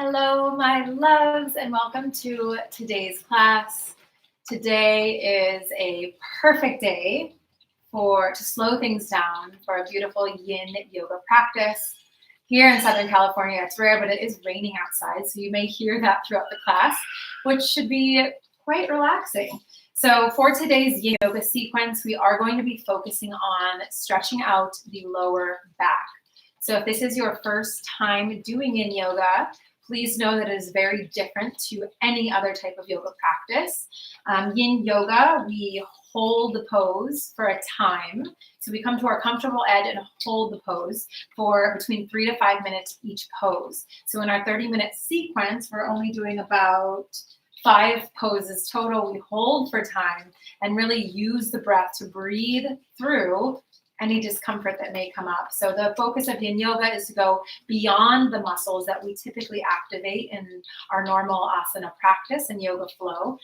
Hello, my loves, and welcome to today's class. Today is a perfect day to slow things down for a beautiful yin yoga practice. Here in Southern California, it's rare, but it is raining outside, so you may hear that throughout the class, which should be quite relaxing. So for today's yin yoga sequence, we are going to be focusing on stretching out the lower back. So if this is your first time doing yin yoga, please know that it is very different to any other type of yoga practice. Yin yoga, we hold the pose for a time. So we come to our comfortable edge and hold the pose for between 3 to 5 minutes each pose. So in our 30-minute sequence, we're only doing about 5 poses total. We hold for time and really use the breath to breathe through any discomfort that may come up. So the focus of yin yoga is to go beyond the muscles that we typically activate in our normal asana practice and yoga flow.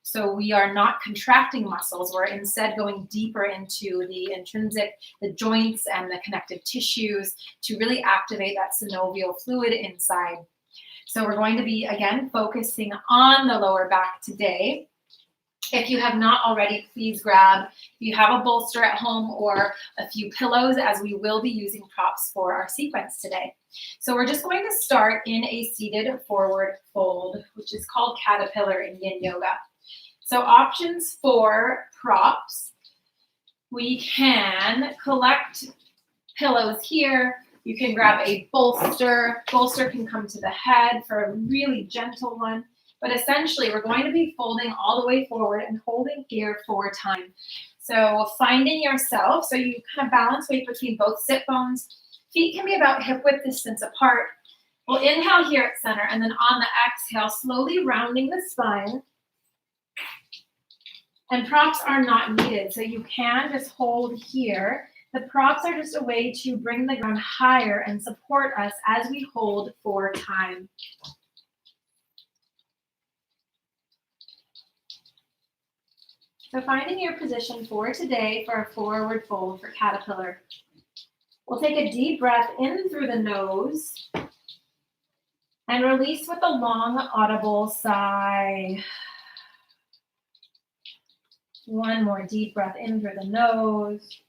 So we are not contracting muscles. We're instead going deeper into the joints and the connective tissues to really activate that synovial fluid inside. So we're going to be, again, focusing on the lower back today. If you have not already, please grab, if you have a bolster at home or a few pillows, as we will be using props for our sequence today. So we're just going to start in a seated forward fold, which is called caterpillar in yin yoga. So options for props, we can collect pillows here. You can grab a bolster. Bolster can come to the head for a really gentle one. But essentially, we're going to be folding all the way forward and holding here for time. So finding yourself, so you kind of balance weight between both sit bones. Feet can be about hip width distance apart. We'll inhale here at center, and then on the exhale, slowly rounding the spine. And props are not needed, so you can just hold here. The props are just a way to bring the ground higher and support us as we hold for time. So finding your position for today for a forward fold for caterpillar. We'll take a deep breath in through the nose and release with a long, audible sigh. One more deep breath in through the nose.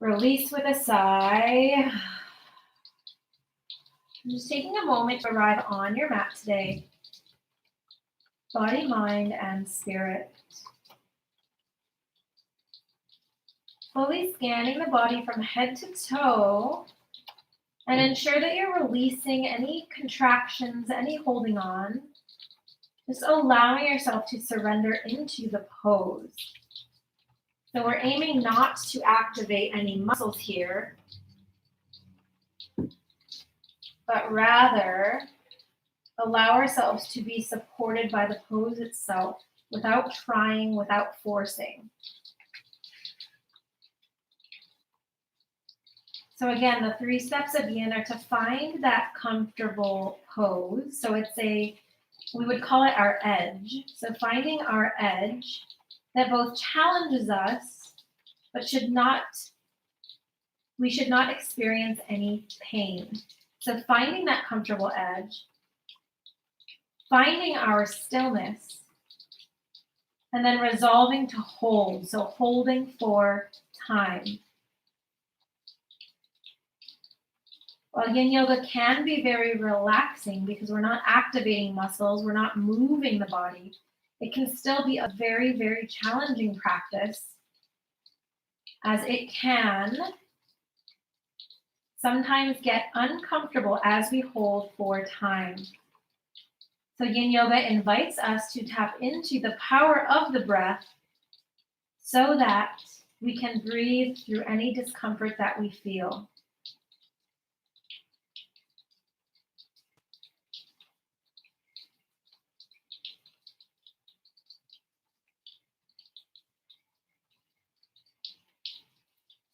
Release with a sigh. I'm just taking a moment to arrive on your mat today. Body, mind, and spirit. Fully scanning the body from head to toe, and ensure that you're releasing any contractions, any holding on. Just allowing yourself to surrender into the pose. So we're aiming not to activate any muscles here, but rather allow ourselves to be supported by the pose itself without trying, without forcing. So again, the 3 steps of yin are to find that comfortable pose. So we would call it our edge. So finding our edge that both challenges us, but we should not experience any pain. So finding that comfortable edge, finding our stillness, and then resolving to hold. So holding for time. While yin yoga can be very relaxing because we're not activating muscles, we're not moving the body, it can still be a very, very challenging practice, as it can sometimes get uncomfortable as we hold for time. So yin yoga invites us to tap into the power of the breath so that we can breathe through any discomfort that we feel.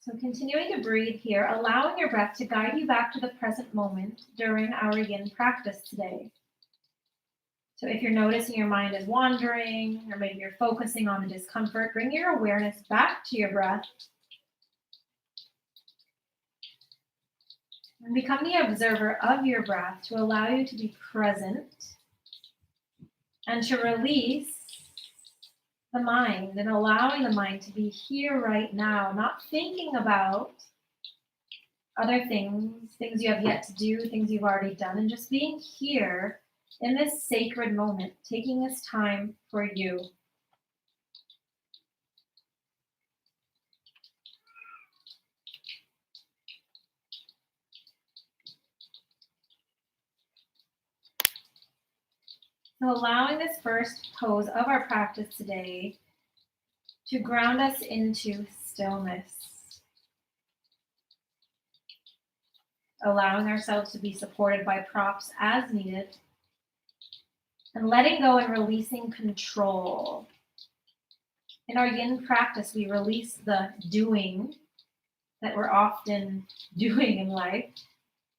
So continuing to breathe here, allowing your breath to guide you back to the present moment during our yin practice today. So if you're noticing your mind is wandering, or maybe you're focusing on the discomfort, bring your awareness back to your breath And become the observer of your breath to allow you to be present and to release the mind and allowing the mind to be here right now, not thinking about other things you have yet to do, things you've already done, and just being here in this sacred moment, taking this time for you. So allowing this first pose of our practice today to ground us into stillness. Allowing ourselves to be supported by props as needed. And letting go and releasing control. In our yin practice, we release the doing that we're often doing in life,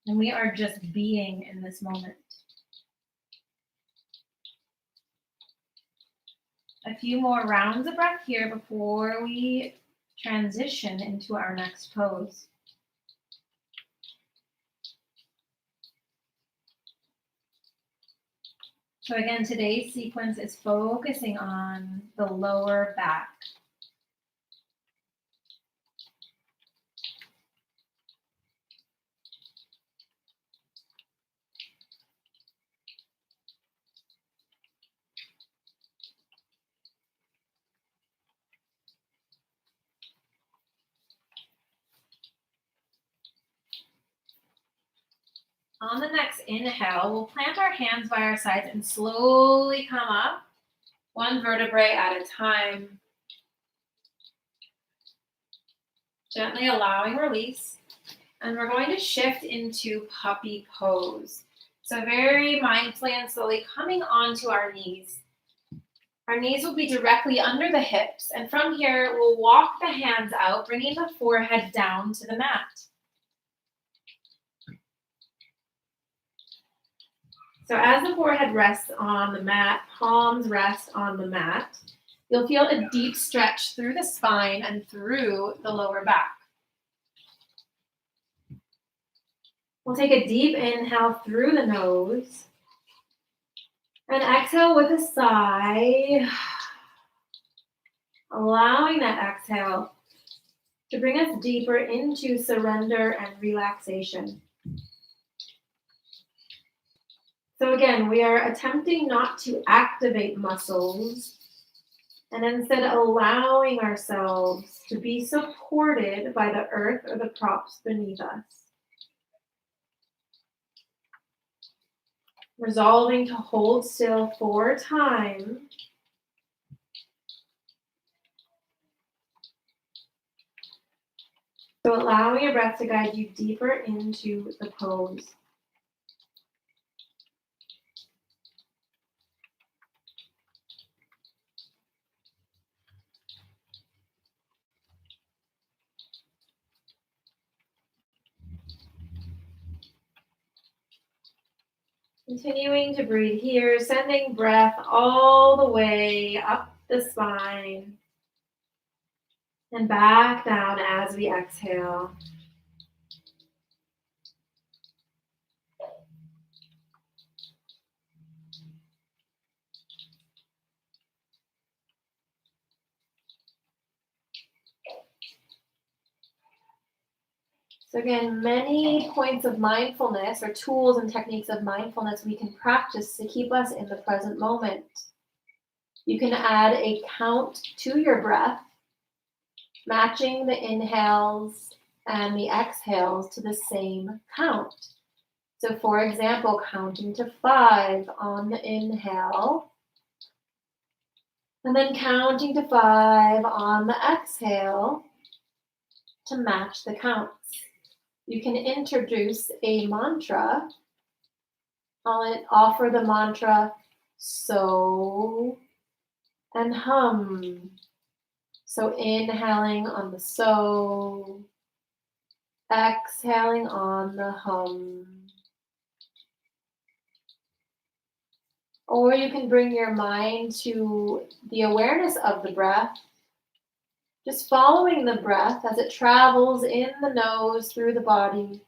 and we are just being in this moment. A few more rounds of breath here before we transition into our next pose. So again, today's sequence is focusing on the lower back. On the next inhale, we'll plant our hands by our sides and slowly come up, one vertebrae at a time. Gently allowing release. And we're going to shift into puppy pose. So very mindfully and slowly coming onto our knees. Our knees will be directly under the hips. And from here, we'll walk the hands out, bringing the forehead down to the mat. So as the forehead rests on the mat, palms rest on the mat, you'll feel a deep stretch through the spine and through the lower back. We'll take a deep inhale through the nose and exhale with a sigh, allowing that exhale to bring us deeper into surrender and relaxation. So again, we are attempting not to activate muscles and instead allowing ourselves to be supported by the earth or the props beneath us. Resolving to hold still for time. So allowing your breath to guide you deeper into the pose. Continuing to breathe here, sending breath all the way up the spine and back down as we exhale. So again, many points of mindfulness or tools and techniques of mindfulness we can practice to keep us in the present moment. You can add a count to your breath, matching the inhales and the exhales to the same count. So for example, counting to 5 on the inhale, and then counting to 5 on the exhale to match the counts. You can introduce a mantra. I'll offer the mantra so and hum. So inhaling on the so, exhaling on the hum. Or you can bring your mind to the awareness of the breath, just following the breath as it travels in the nose through the body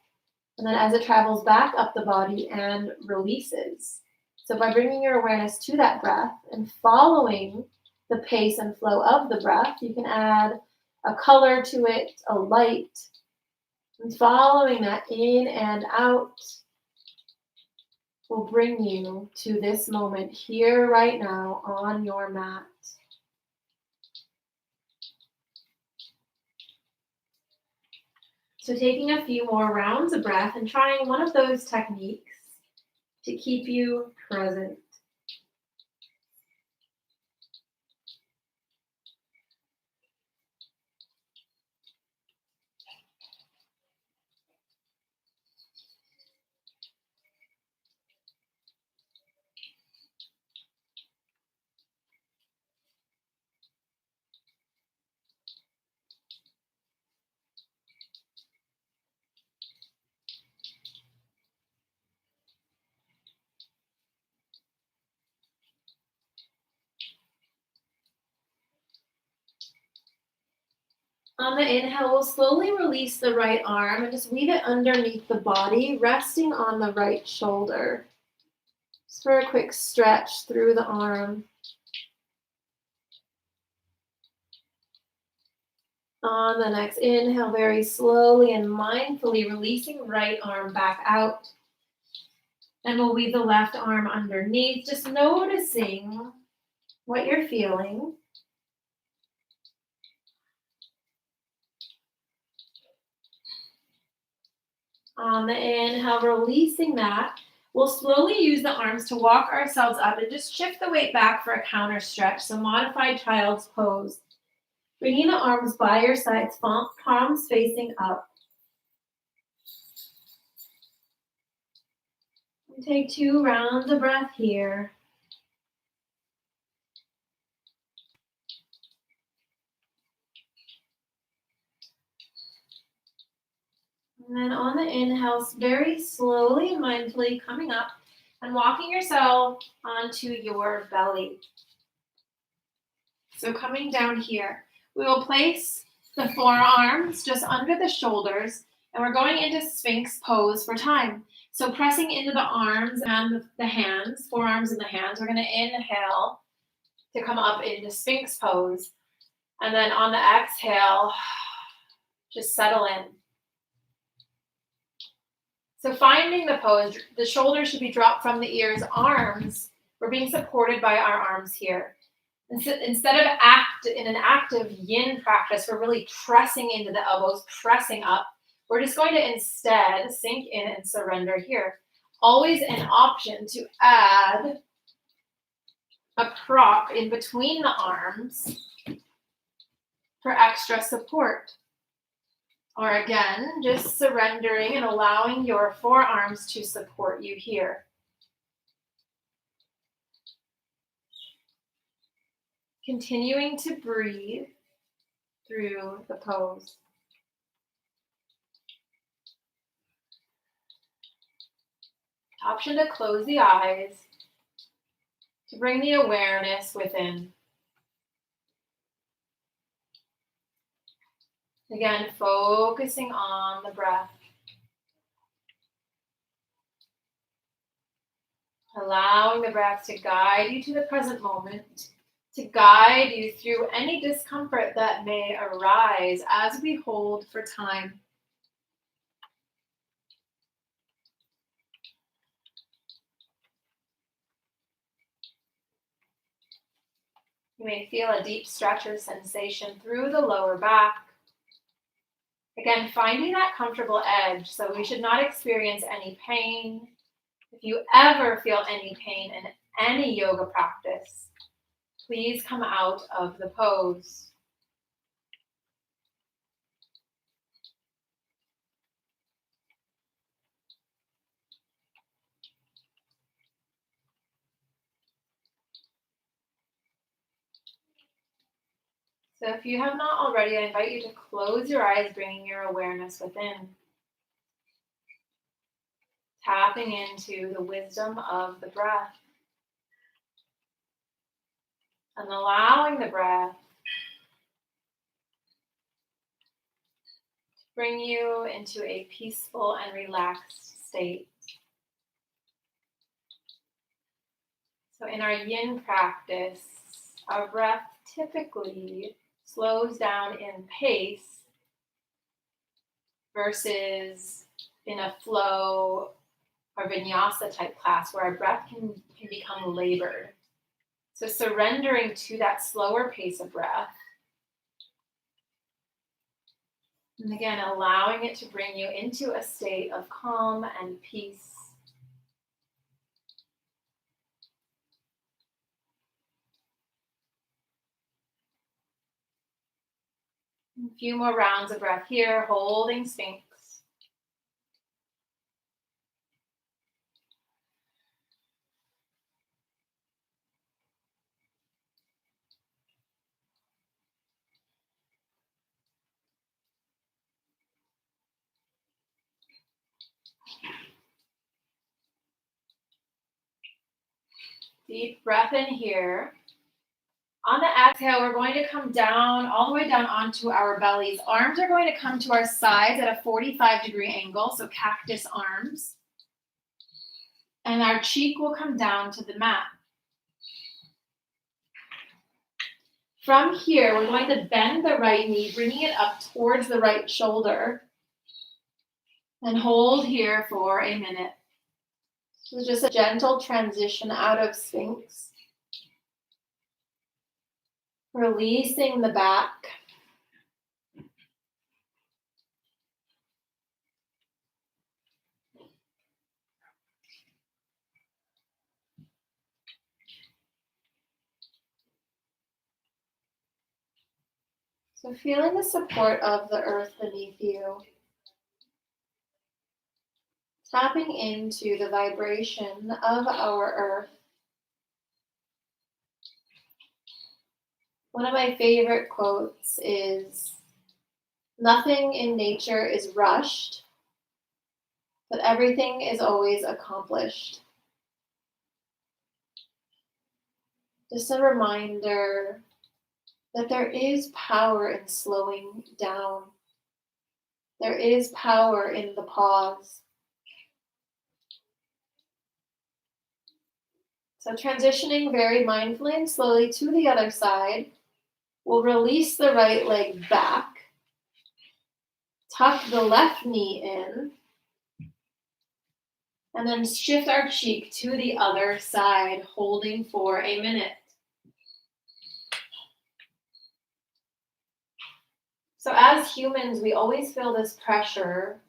And then as it travels back up the body and releases. So by bringing your awareness to that breath and following the pace and flow of the breath, you can add a color to it, a light, and following that in and out will bring you to this moment here right now on your mat. So taking a few more rounds of breath and trying one of those techniques to keep you present. On the inhale, we'll slowly release the right arm and just weave it underneath the body, resting on the right shoulder. Just for a quick stretch through the arm. On the next inhale, very slowly and mindfully releasing right arm back out. And we'll weave the left arm underneath, just noticing what you're feeling. On the inhale, releasing that. We'll slowly use the arms to walk ourselves up and just shift the weight back for a counter stretch. So modified child's pose. Bringing the arms by your sides, palms facing up. And take 2 rounds of breath here. And then on the inhales, very slowly and mindfully coming up and walking yourself onto your belly. So coming down here, we will place the forearms just under the shoulders, and we're going into Sphinx pose for time. So pressing into the arms and the hands, forearms and the hands, we're going to inhale to come up into Sphinx pose. And then on the exhale, just settle in. So finding the pose, the shoulders should be dropped from the ears, arms, we're being supported by our arms here. Instead of in an active yin practice, we're really pressing into the elbows, pressing up. We're just going to instead sink in and surrender here. Always an option to add a prop in between the arms for extra support. Or again, just surrendering and allowing your forearms to support you here. Continuing to breathe through the pose. Option to close the eyes, to bring the awareness within. Again, focusing on the breath. Allowing the breath to guide you to the present moment, to guide you through any discomfort that may arise as we hold for time. You may feel a deep stretch or sensation through the lower back. Again, finding that comfortable edge, so we should not experience any pain. If you ever feel any pain in any yoga practice, please come out of the pose. So if you have not already, I invite you to close your eyes, bringing your awareness within. Tapping into the wisdom of the breath. And allowing the breath to bring you into a peaceful and relaxed state. So in our yin practice, our breath typically slows down in pace versus in a flow or vinyasa type class where our breath can become labored. So surrendering to that slower pace of breath. And again, allowing it to bring you into a state of calm and peace. A few more rounds of breath here, holding Sphinx. Deep breath in here. On the exhale, we're going to come down, all the way down onto our bellies. Arms are going to come to our sides at a 45-degree angle, so cactus arms. And our cheek will come down to the mat. From here, we're going to bend the right knee, bringing it up towards the right shoulder. And hold here for a minute. So just a gentle transition out of Sphinx. Releasing the back. So feeling the support of the earth beneath you. Tapping into the vibration of our earth. One of my favorite quotes is, "Nothing in nature is rushed, but everything is always accomplished." Just a reminder that there is power in slowing down. There is power in the pause. So transitioning very mindfully and slowly to the other side, we'll release the right leg back, tuck the left knee in, and then shift our cheek to the other side, holding for a minute. So as humans, we always feel this pressure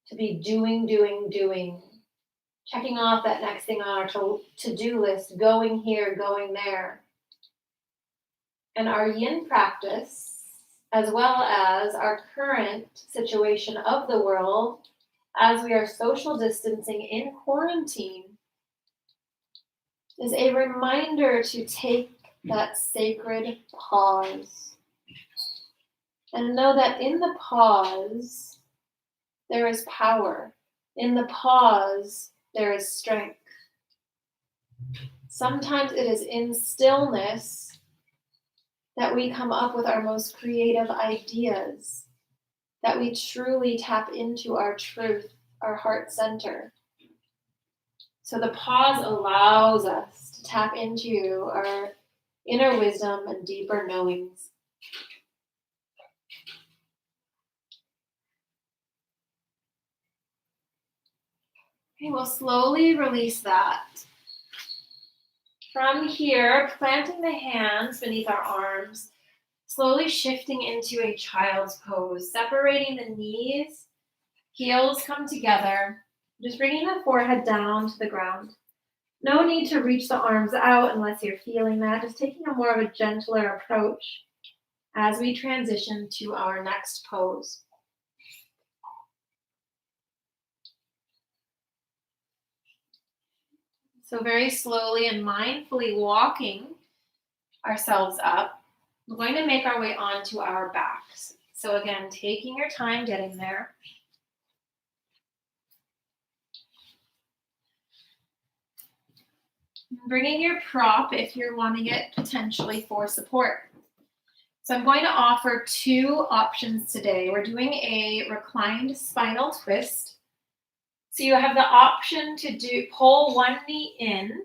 to be doing, checking off that next thing on our to-do list, going here, going there. And our yin practice, as well as our current situation of the world, as we are social distancing in quarantine, is a reminder to take that sacred pause. And know that in the pause, there is power. In the pause, there is strength. Sometimes it is in stillness that we come up with our most creative ideas, that we truly tap into our truth, our heart center. So the pause allows us to tap into our inner wisdom and deeper knowings. Okay, we'll slowly release that. From here, planting the hands beneath our arms, slowly shifting into a child's pose, separating the knees, heels come together, just bringing the forehead down to the ground. No need to reach the arms out unless you're feeling that, just taking a more of a gentler approach as we transition to our next pose. So very slowly and mindfully walking ourselves up, we're going to make our way onto our backs. So again, taking your time getting there. Bringing your prop if you're wanting it potentially for support. So I'm going to offer two options today. We're doing a reclined spinal twist. So you have the option to pull one knee in.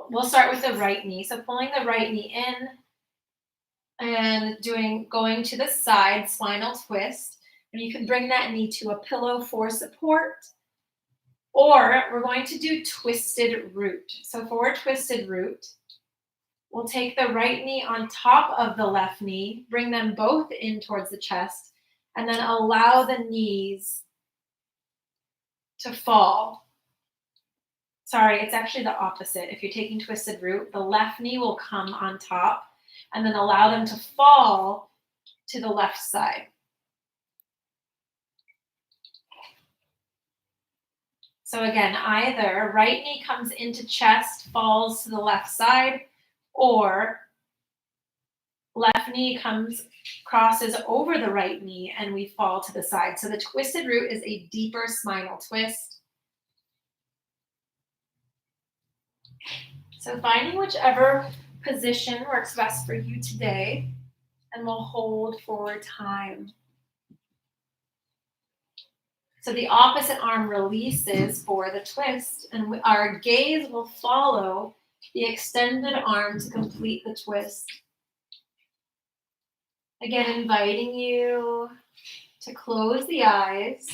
We'll start with the right knee. So pulling the right knee in and going to the side spinal twist. And you can bring that knee to a pillow for support. Or we're going to do twisted root. So for twisted root, we'll take the right knee on top of the left knee, bring them both in towards the chest, and then allow the knees to fall. Sorry, it's actually the opposite. If you're taking twisted root, the left knee will come on top and then allow them to fall to the left side. So again, either right knee comes into chest, falls to the left side, or left knee crosses over the right knee and we fall to the side. So the twisted root is a deeper spinal twist. So finding whichever position works best for you today, and we'll hold for time. So the opposite arm releases for the twist, and our gaze will follow the extended arm to complete the twist. Again, inviting you to close the eyes.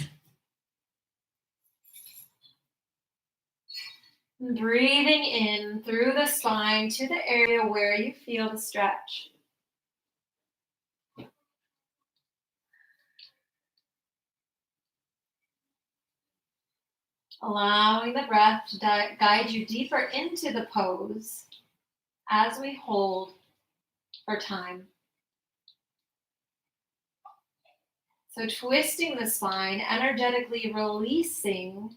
Breathing in through the spine to the area where you feel the stretch. Allowing the breath to guide you deeper into the pose as we hold for time. So twisting the spine, energetically releasing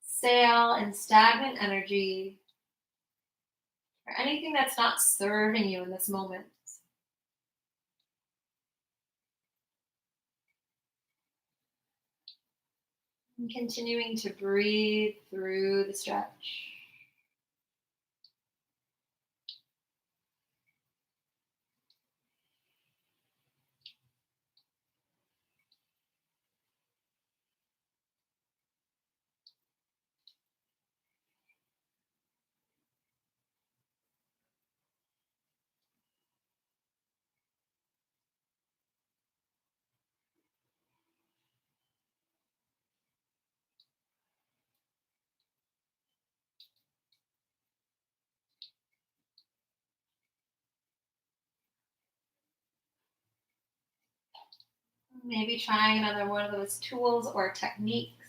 stale and stagnant energy or anything that's not serving you in this moment. And continuing to breathe through the stretch. Maybe trying another one of those tools or techniques.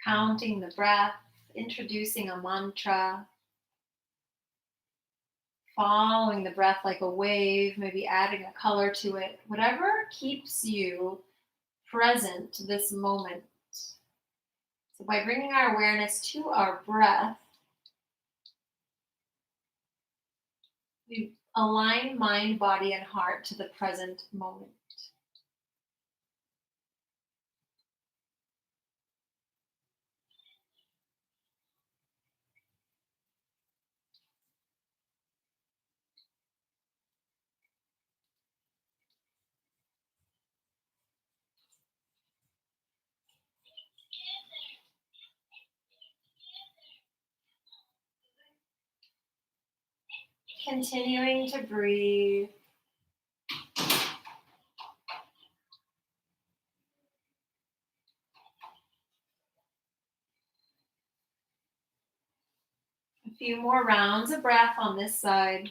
Counting the breath, introducing a mantra, following the breath like a wave, maybe adding a color to it, whatever keeps you present to this moment. So by bringing our awareness to our breath, we align mind, body, and heart to the present moment. Continuing to breathe. A few more rounds of breath on this side.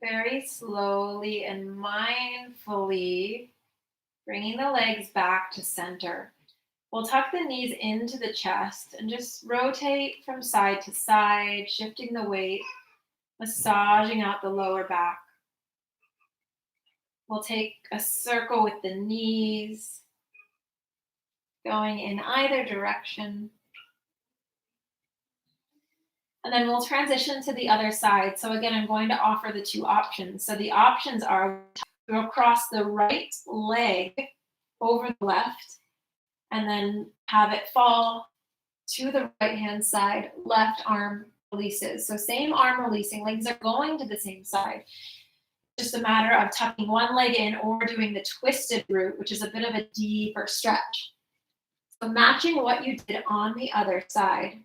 Very slowly and mindfully bringing the legs back to center. We'll tuck the knees into the chest and just rotate from side to side, shifting the weight, massaging out the lower back. We'll take a circle with the knees, going in either direction. And then we'll transition to the other side. So again, I'm going to offer the two options. So the options are to across the right leg over the left, and then have it fall to the right-hand side, left arm releases. So same arm releasing, legs are going to the same side. Just a matter of tucking one leg in or doing the twisted route, which is a bit of a deeper stretch. So matching what you did on the other side.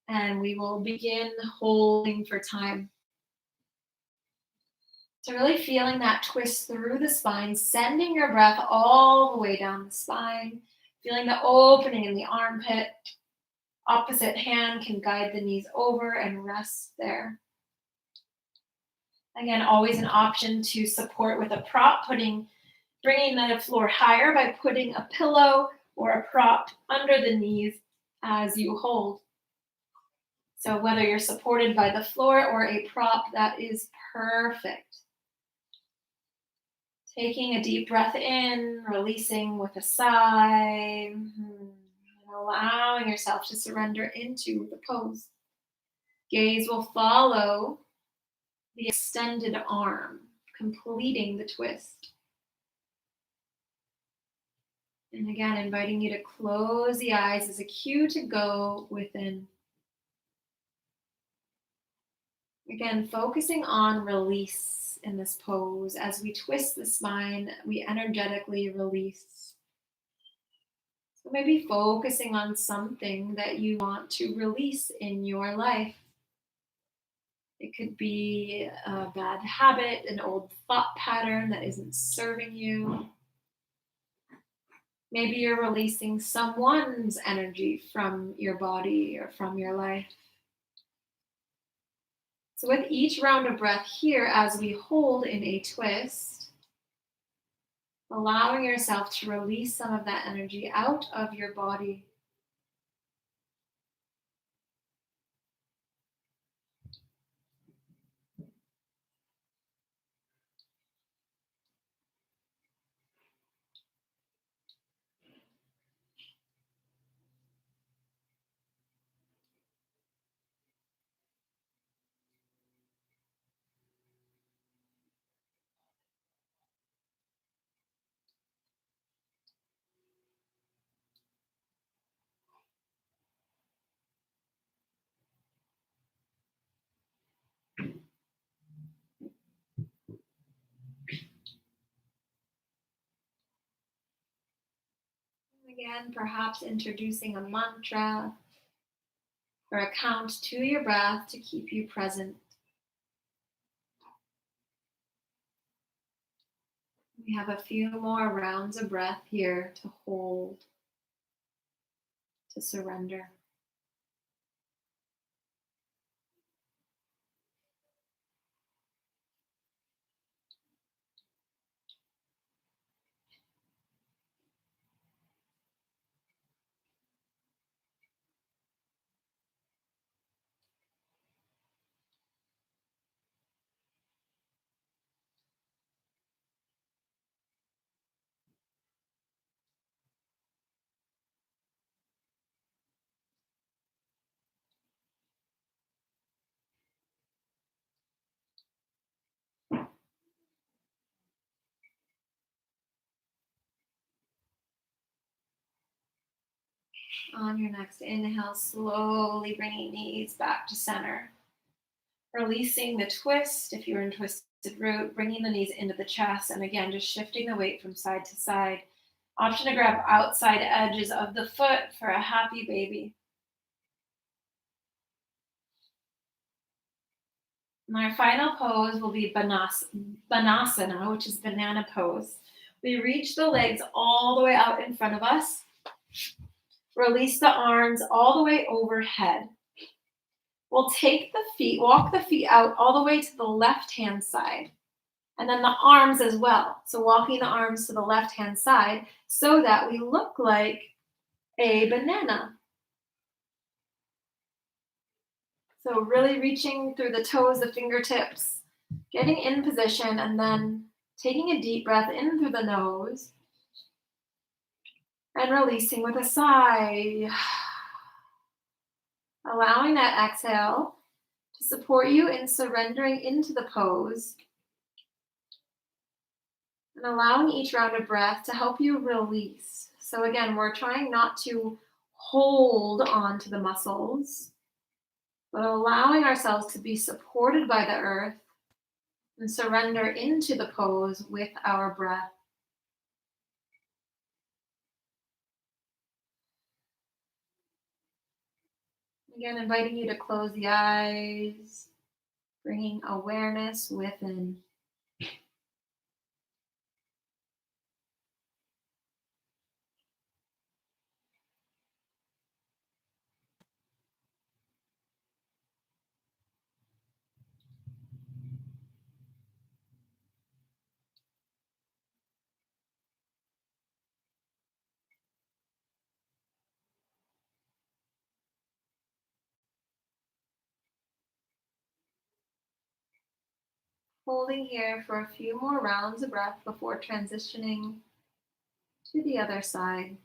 And we will begin holding for time. So really feeling that twist through the spine, sending your breath all the way down the spine, feeling the opening in the armpit. Opposite hand can guide the knees over and rest there. Again, always an option to support with a prop, bringing the floor higher by putting a pillow or a prop under the knees as you hold. So whether you're supported by the floor or a prop, that is perfect. Taking a deep breath in, releasing with a sigh, and allowing yourself to surrender into the pose. Gaze will follow the extended arm, completing the twist. And again, inviting you to close the eyes as a cue to go within. Again, focusing on release in this pose. As we twist the spine, we energetically release. So maybe focusing on something that you want to release in your life. It could be a bad habit, an old thought pattern that isn't serving you. Maybe you're releasing someone's energy from your body or from your life. So with each round of breath here, as we hold in a twist, allowing yourself to release some of that energy out of your body. Again, perhaps introducing a mantra or a count to your breath to keep you present. We have a few more rounds of breath here to hold, to surrender. On your next inhale, slowly bringing knees back to center. Releasing the twist, if you're in twisted root, bringing the knees into the chest, and again, just shifting the weight from side to side. Option to grab outside edges of the foot for a happy baby. And our final pose will be Banasana, which is banana pose. We reach the legs all the way out in front of us. Release the arms all the way overhead. We'll take the feet, walk the feet out all the way to the left-hand side. And then the arms as well. So walking the arms to the left-hand side so that we look like a banana. So really reaching through the toes, the fingertips, getting in position, and then taking a deep breath in through the nose and releasing with a sigh. Allowing that exhale to support you in surrendering into the pose and allowing each round of breath to help you release. So again, we're trying not to hold on to the muscles, but allowing ourselves to be supported by the earth and surrender into the pose with our breath. Again, inviting you to close the eyes, bringing awareness within. Holding here for a few more rounds of breath before transitioning to the other side.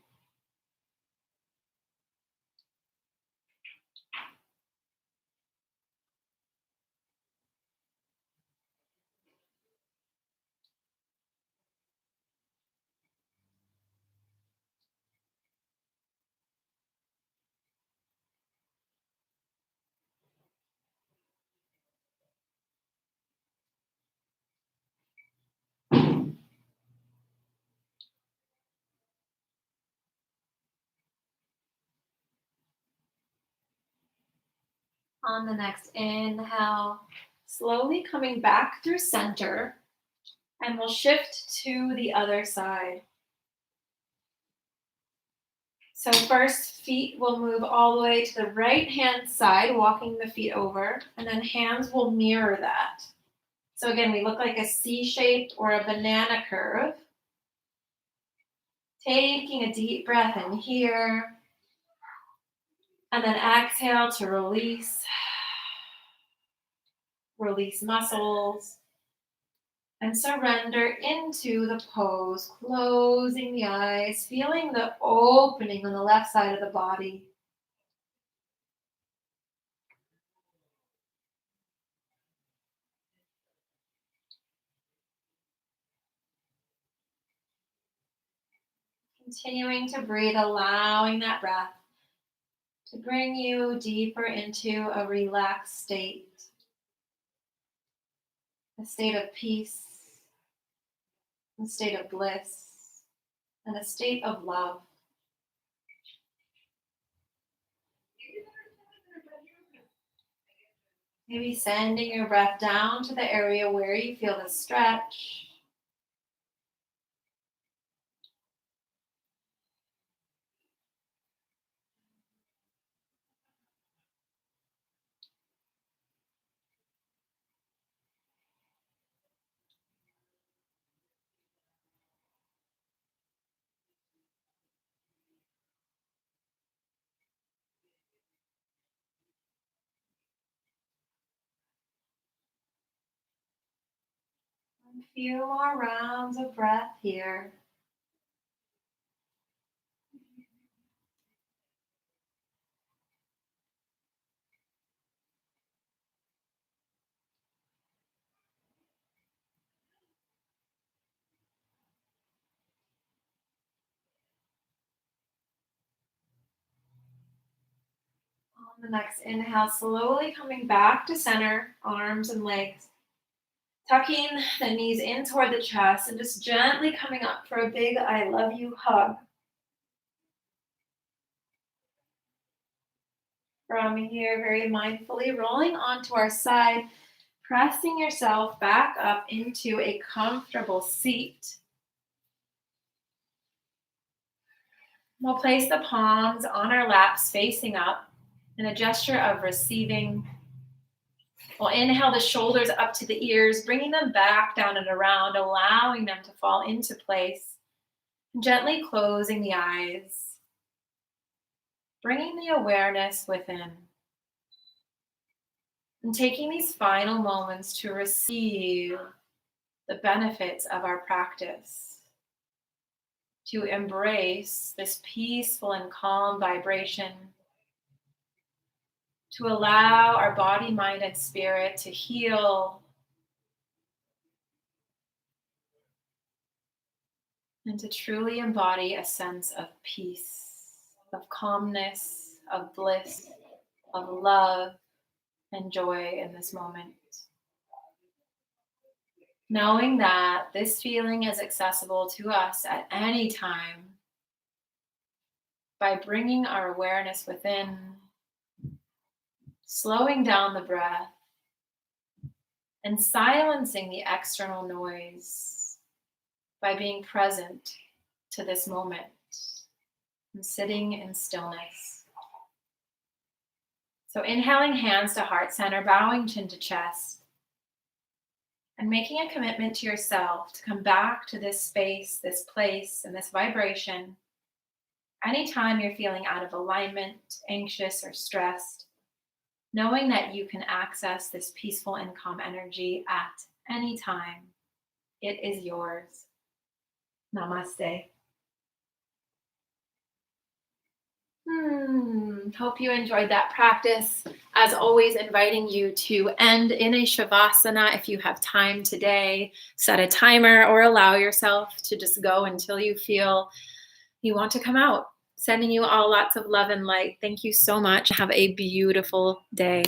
On the next inhale, slowly coming back through center, and we'll shift to the other side. So first, feet will move all the way to the right hand side, walking the feet over, and then hands will mirror that. So again, we look like a C-shaped or a banana curve. Taking a deep breath in here, and then exhale to release. Release muscles and surrender into the pose, closing the eyes, feeling the opening on the left side of the body. Continuing to breathe, allowing that breath to bring you deeper into a relaxed state, a state of peace, a state of bliss, and a state of love. Maybe sending your breath down to the area where you feel the stretch. A few more rounds of breath here. On the next inhale, slowly coming back to center, arms and legs. Tucking the knees in toward the chest and just gently coming up for a big I love you hug. From here, very mindfully rolling onto our side, pressing yourself back up into a comfortable seat. We'll place the palms on our laps facing up in a gesture of receiving. We'll inhale the shoulders up to the ears, bringing them back down and around, allowing them to fall into place. Gently closing the eyes. bringing the awareness within and taking these final moments to receive the benefits of our practice, to embrace this peaceful and calm vibration, to allow our body, mind, and spirit to heal and to truly embody a sense of peace, of calmness, of bliss, of love, and joy in this moment. Knowing that this feeling is accessible to us at any time by bringing our awareness within, slowing down the breath, and silencing the external noise by being present to this moment and sitting in stillness. So inhaling, hands to heart center, bowing chin to chest, and making a commitment to yourself to come back to this space, this place, and this vibration anytime you're feeling out of alignment, anxious, or stressed, knowing that you can access this peaceful and calm energy at any time. It is yours. Namaste. Hope you enjoyed that practice. As always, inviting you to end in a Shavasana if you have time today. Set a timer or allow yourself to just go until you feel you want to come out. Sending you all lots of love and light. Thank you so much. Have a beautiful day.